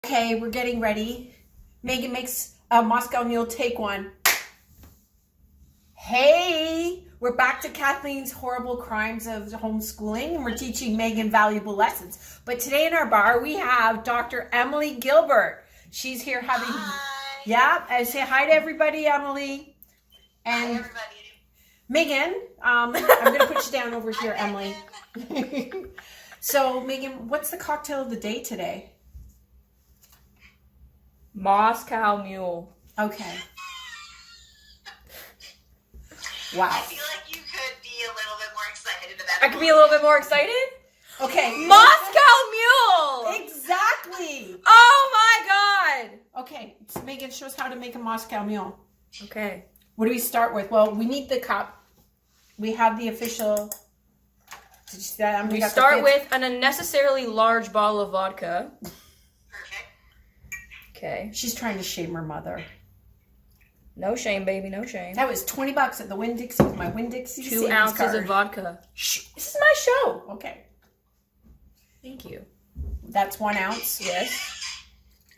Okay, we're getting ready. Meghan makes a Moscow Mule take one. Hey, we're back to Kathleen's horrible crimes of homeschooling, and we're teaching Meghan valuable lessons. But today in our bar, we have Dr. Emily Gilbert. She's here having... Hi. Yeah, and say hi to everybody, Emily. And Hi, everybody. Meghan, I'm going to put you down over here, Hi, Emily. Meghan. So, Meghan, what's the cocktail of the day today? Moscow Mule. Okay. Wow. I feel like you could be a little bit more excited about it. I could be a little bit more excited. Okay. Moscow Mule! Exactly. Oh my god! Okay, so Meghan, show us how to make a Moscow Mule. Okay. What do we start with? Well, we need the cup. We have the official... Did you see that? We start with an unnecessarily large bottle of vodka. Perfect. Okay. She's trying to shame her mother. No shame, baby, no shame. That was $20 at the Winn-Dixie with my Winn-Dixie 2 savings ounces card. of vodka. Shh, this is my show. Okay. Thank you. That's 1 ounce. Yes.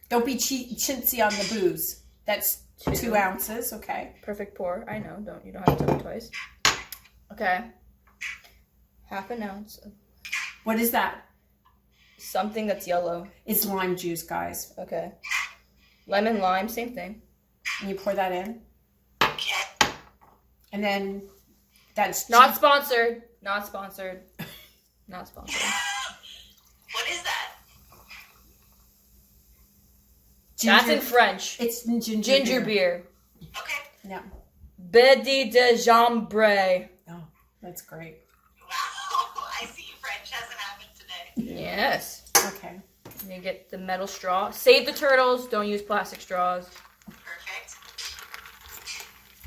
Don't be chintzy on the booze. That's 2 ounces. Okay. Perfect pour. I know. You don't have to tell me twice. Okay. 1/2 ounce of What is that? something that's yellow. It's lime juice, guys. Okay. Lemon, lime, same thing. And you pour that in. Okay. And then that's... Not sponsored. Not sponsored. Not sponsored. What is that? That's in French. It's Ginger beer. Okay. No. Petit de Jambre. Oh, that's great. Wow. I see French hasn't happened today. Yes. Okay. And you get the metal straw. Save the turtles. Don't use plastic straws. Perfect.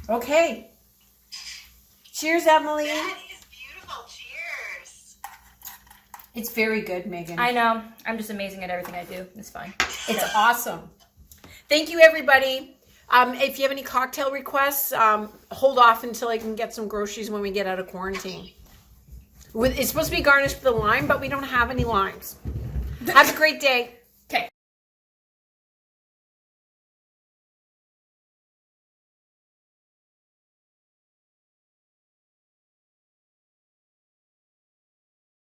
Okay. Cheers, Emily. That is beautiful. Cheers. It's very good, Meghan. I know. I'm just amazing at everything I do. It's fine. It's awesome. Thank you, everybody. If you have any cocktail requests, hold off until I can get some groceries when we get out of quarantine. It's supposed to be garnished with a lime, but we don't have any limes. Have a great day.